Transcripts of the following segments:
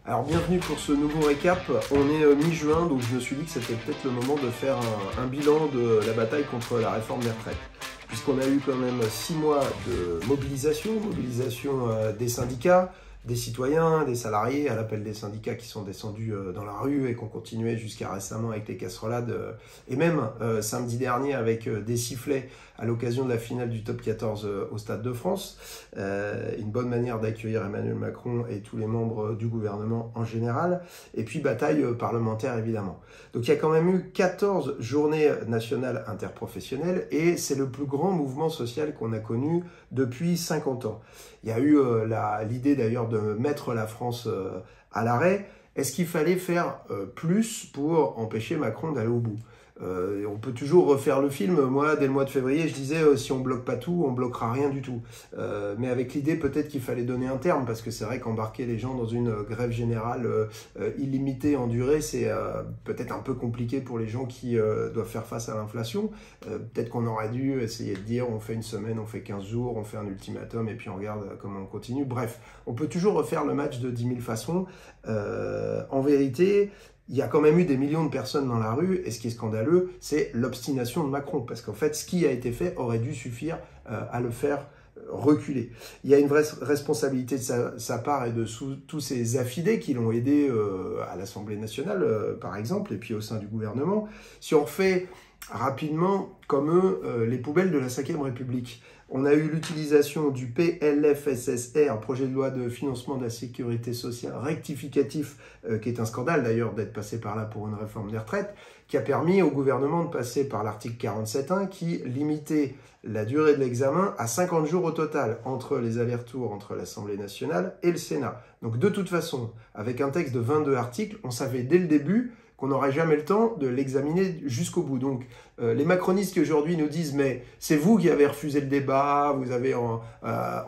Alors bienvenue pour ce nouveau récap. On est mi-juin, donc je me suis dit que c'était peut-être le moment de faire un bilan de la bataille contre la réforme des retraites. Puisqu'on a eu quand même 6 mois de mobilisation des syndicats, des citoyens, des salariés, à l'appel des syndicats qui sont descendus dans la rue et qu'on continuait jusqu'à récemment avec les casserolades, et même samedi dernier avec des sifflets à l'occasion de la finale du Top 14 au Stade de France. Une bonne manière d'accueillir Emmanuel Macron et tous les membres du gouvernement en général. Et puis bataille parlementaire évidemment. Donc il y a quand même eu 14 journées nationales interprofessionnelles et c'est le plus grand mouvement social qu'on a connu depuis 50 ans. Il y a eu l'idée d'ailleurs de mettre la France à l'arrêt. Est-ce qu'il fallait faire plus pour empêcher Macron d'aller au bout ? On peut toujours refaire le film. Moi, dès le mois de février, je disais si on bloque pas tout, on bloquera rien du tout. Mais avec l'idée peut-être qu'il fallait donner un terme, parce que c'est vrai qu'embarquer les gens dans une grève générale illimitée en durée, c'est peut-être un peu compliqué pour les gens qui doivent faire face à l'inflation. Peut-être qu'on aurait dû essayer de dire on fait une semaine, on fait 15 jours, on fait un ultimatum et puis on regarde comment on continue. Bref, on peut toujours refaire le match de 10 000 façons. En vérité, il y a quand même eu des millions de personnes dans la rue, et ce qui est scandaleux, c'est l'obstination de Macron, parce qu'en fait, ce qui a été fait aurait dû suffire à le faire reculer. Il y a une vraie responsabilité de sa part et de tous ces affidés qui l'ont aidé à l'Assemblée nationale, par exemple, et puis au sein du gouvernement. Si on refait rapidement, comme eux, les poubelles de la 5e République, on a eu l'utilisation du PLFSSR, projet de loi de financement de la sécurité sociale rectificatif, qui est un scandale d'ailleurs d'être passé par là pour une réforme des retraites, qui a permis au gouvernement de passer par l'article 47.1 qui limitait la durée de l'examen à 50 jours au total entre les allers-retours entre l'Assemblée nationale et le Sénat. Donc de toute façon, avec un texte de 22 articles, on savait dès le début qu'on n'aurait jamais le temps de l'examiner jusqu'au bout. Donc les macronistes qui aujourd'hui nous disent « mais c'est vous qui avez refusé le débat, vous avez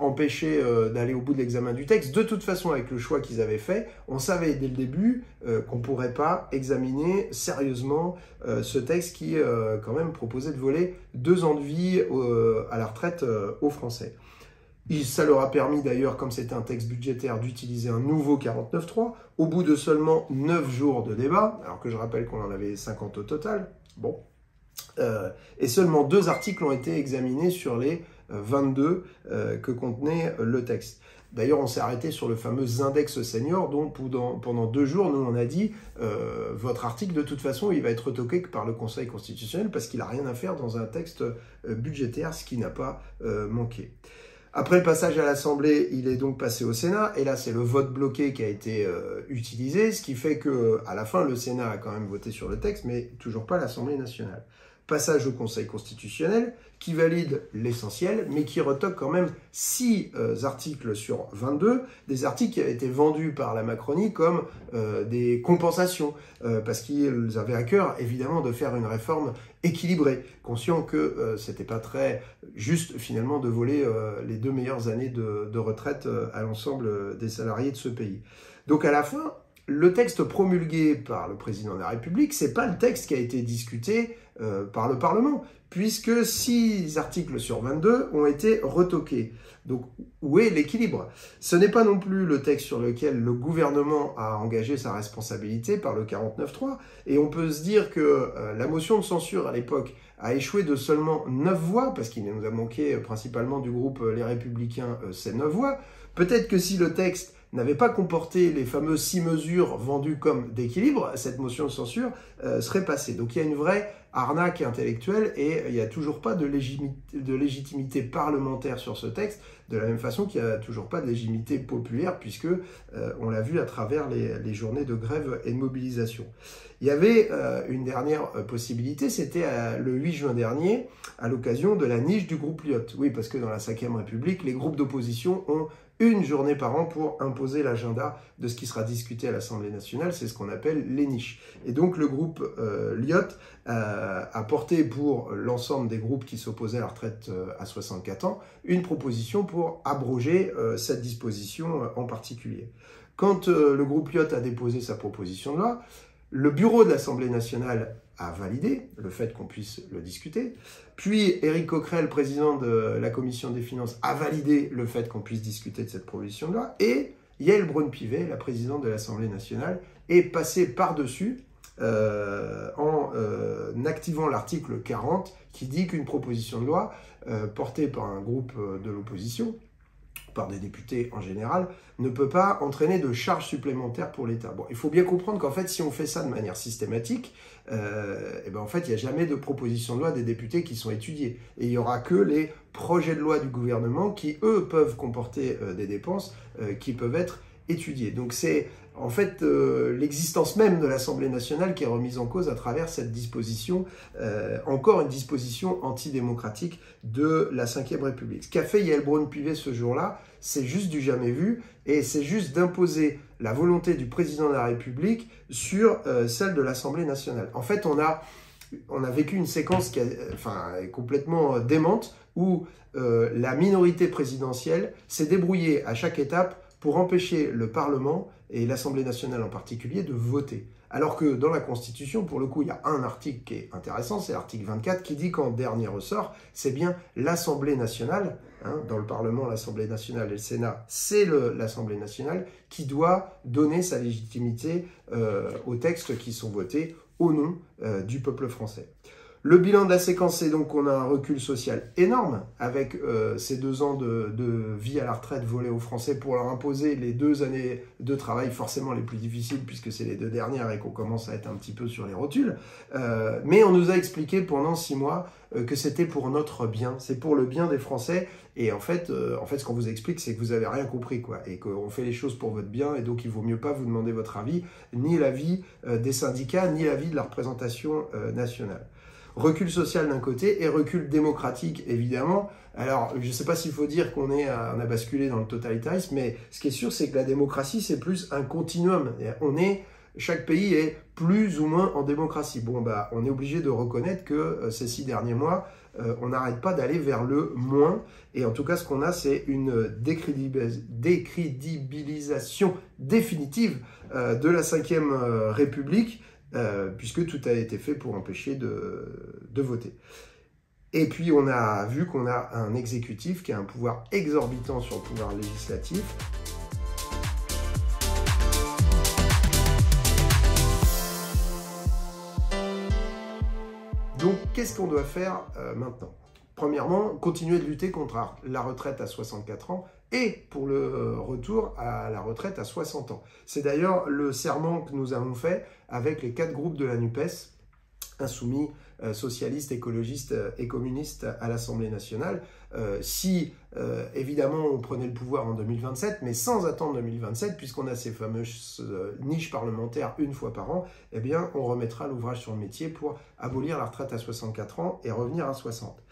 empêché d'aller au bout de l'examen du texte », de toute façon avec le choix qu'ils avaient fait, on savait dès le début qu'on ne pourrait pas examiner sérieusement ce texte qui quand même proposait de voler 2 ans de vie à la retraite aux Français. Ça leur a permis d'ailleurs, comme c'était un texte budgétaire, d'utiliser un nouveau 49.3 au bout de seulement 9 jours de débat, alors que je rappelle qu'on en avait 50 au total. Bon. Et seulement 2 articles ont été examinés sur les 22 que contenait le texte. D'ailleurs, on s'est arrêté sur le fameux index senior, dont pendant 2 jours, nous on a dit votre article, de toute façon, il va être retoqué par le Conseil constitutionnel parce qu'il n'a rien à faire dans un texte budgétaire, ce qui n'a pas manqué. Après le passage à l'Assemblée, il est donc passé au Sénat, et là c'est le vote bloqué qui a été utilisé, ce qui fait que à la fin le Sénat a quand même voté sur le texte, mais toujours pas l'Assemblée nationale. Passage au Conseil constitutionnel, qui valide l'essentiel, mais qui retoque quand même 6 articles sur 22, des articles qui avaient été vendus par la Macronie comme des compensations, parce qu'ils avaient à cœur, évidemment, de faire une réforme équilibrée, conscient que c'était pas très juste, finalement, de voler les 2 meilleures années de retraite à l'ensemble des salariés de ce pays. Donc à la fin, le texte promulgué par le président de la République, c'est pas le texte qui a été discuté par le Parlement, puisque 6 articles sur 22 ont été retoqués. Donc, où est l'équilibre? Ce n'est pas non plus le texte sur lequel le gouvernement a engagé sa responsabilité par le 49.3, et on peut se dire que la motion de censure à l'époque a échoué de seulement 9 voix, parce qu'il nous a manqué principalement du groupe Les Républicains ces 9 voix. Peut-être que si le texte n'avait pas comporté les fameuses 6 mesures vendues comme d'équilibre, cette motion de censure serait passée. Donc il y a une vraie arnaque intellectuelle et il n'y a toujours pas de légitimité parlementaire sur ce texte, de la même façon qu'il n'y a toujours pas de légitimité populaire, puisque on l'a vu à travers les journées de grève et de mobilisation. Il y avait une dernière possibilité, c'était le 8 juin dernier, à l'occasion de la niche du groupe Lyot. Oui, parce que dans la 5e République, les groupes d'opposition ont une journée par an pour imposer l'agenda de ce qui sera discuté à l'Assemblée nationale, c'est ce qu'on appelle les niches. Et donc le groupe Lyot a porté pour l'ensemble des groupes qui s'opposaient à la retraite à 64 ans une proposition pour abroger cette disposition en particulier. Quand le groupe Lyot a déposé sa proposition de loi, le bureau de l'Assemblée nationale a validé le fait qu'on puisse le discuter. Puis Éric Coquerel, président de la Commission des finances, a validé le fait qu'on puisse discuter de cette proposition de loi. Et Yaël Braun-Pivet, la présidente de l'Assemblée nationale, est passée par-dessus en activant l'article 40 qui dit qu'une proposition de loi portée par un groupe de l'opposition, par des députés en général, ne peut pas entraîner de charges supplémentaires pour l'État. Bon, il faut bien comprendre qu'en fait, si on fait ça de manière systématique, en fait, il n'y a jamais de proposition de loi des députés qui sont étudiées. Et il n'y aura que les projets de loi du gouvernement qui, eux, peuvent comporter des dépenses qui peuvent être étudiées. Donc c'est en fait l'existence même de l'Assemblée nationale qui est remise en cause à travers cette disposition, encore une disposition antidémocratique de la Ve République. Ce qu'a fait Yaël Braun-Pivet ce jour-là, c'est juste du jamais vu, et c'est juste d'imposer la volonté du président de la République sur celle de l'Assemblée nationale. En fait, on a vécu une séquence qui est complètement démente, où la minorité présidentielle s'est débrouillée à chaque étape pour empêcher le Parlement, et l'Assemblée nationale en particulier, de voter. Alors que dans la Constitution, pour le coup, il y a un article qui est intéressant, c'est l'article 24, qui dit qu'en dernier ressort, c'est bien l'Assemblée nationale, dans le Parlement, l'Assemblée nationale et le Sénat, c'est l'Assemblée nationale qui doit donner sa légitimité aux textes qui sont votés au nom du peuple français. Le bilan de la séquence, c'est donc qu'on a un recul social énorme avec ces 2 ans de vie à la retraite volés aux Français pour leur imposer les 2 années de travail forcément les plus difficiles puisque c'est les 2 dernières et qu'on commence à être un petit peu sur les rotules. Mais on nous a expliqué pendant 6 mois que c'était pour notre bien, c'est pour le bien des Français. Et en fait, ce qu'on vous explique, c'est que vous n'avez rien compris, quoi, et qu'on fait les choses pour votre bien, et donc il vaut mieux pas vous demander votre avis, ni l'avis des syndicats, ni l'avis de la représentation nationale. Recul social d'un côté et recul démocratique, évidemment. Alors, je ne sais pas s'il faut dire qu'on a basculé dans le totalitarisme, mais ce qui est sûr, c'est que la démocratie, c'est plus un continuum. Chaque pays est plus ou moins en démocratie. Bon, on est obligé de reconnaître que ces 6 derniers mois, on n'arrête pas d'aller vers le moins. Et en tout cas, ce qu'on a, c'est une décrédibilisation définitive de la Ve République, puisque tout a été fait pour empêcher de voter. Et puis on a vu qu'on a un exécutif qui a un pouvoir exorbitant sur le pouvoir législatif. Donc qu'est-ce qu'on doit faire maintenant ? Premièrement, continuer de lutter contre la retraite à 64 ans et pour le retour à la retraite à 60 ans. C'est d'ailleurs le serment que nous avons fait avec les 4 groupes de la NUPES, insoumis, socialistes, écologistes et communistes à l'Assemblée nationale. Si, évidemment, on prenait le pouvoir en 2027, mais sans attendre 2027, puisqu'on a ces fameuses niches parlementaires une fois par an, eh bien, on remettra l'ouvrage sur le métier pour abolir la retraite à 64 ans et revenir à 60.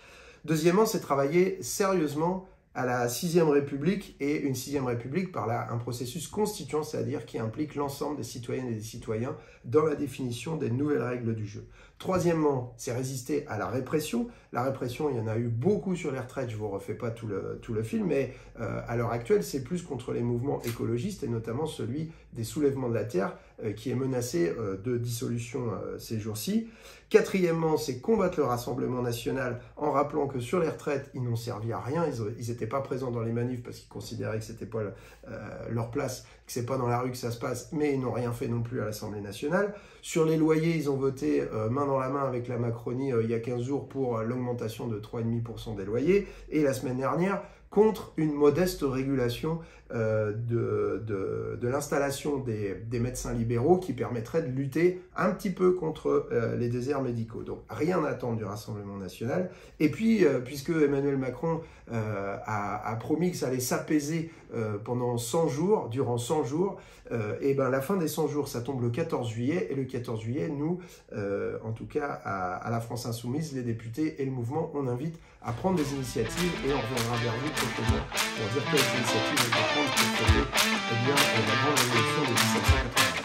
Deuxièmement, c'est travailler sérieusement à la 6e République, et une 6e République par là un processus constituant, c'est-à-dire qui implique l'ensemble des citoyennes et des citoyens dans la définition des nouvelles règles du jeu. Troisièmement, c'est résister à la répression. La répression, il y en a eu beaucoup sur les retraites, je ne vous refais pas tout le film, mais à l'heure actuelle, c'est plus contre les mouvements écologistes, et notamment celui des soulèvements de la terre, qui est menacé de dissolution ces jours-ci. Quatrièmement, c'est combattre le Rassemblement national en rappelant que sur les retraites, ils n'ont servi à rien, ils n'étaient pas présents dans les manifs parce qu'ils considéraient que ce n'était pas leur place, que ce n'est pas dans la rue que ça se passe, mais ils n'ont rien fait non plus à l'Assemblée nationale. Sur les loyers, ils ont voté main dans la main avec la Macronie il y a 15 jours pour l'augmentation de 3,5% des loyers, et la semaine dernière, contre une modeste régulation de l'installation des médecins libéraux qui permettrait de lutter un petit peu contre les déserts médicaux. Donc rien à attendre du Rassemblement national. Et puis, puisque Emmanuel Macron a promis que ça allait s'apaiser pendant 100 jours, durant 100 jours, et ben la fin des 100 jours, ça tombe le 14 juillet, et le 14 juillet, nous, en tout cas à la France Insoumise, les députés et le mouvement, on invite à prendre des initiatives, et on reviendra vers vous prochainement pour dire quelles initiatives on peut prendre pour sauver la grande révolution de 1780.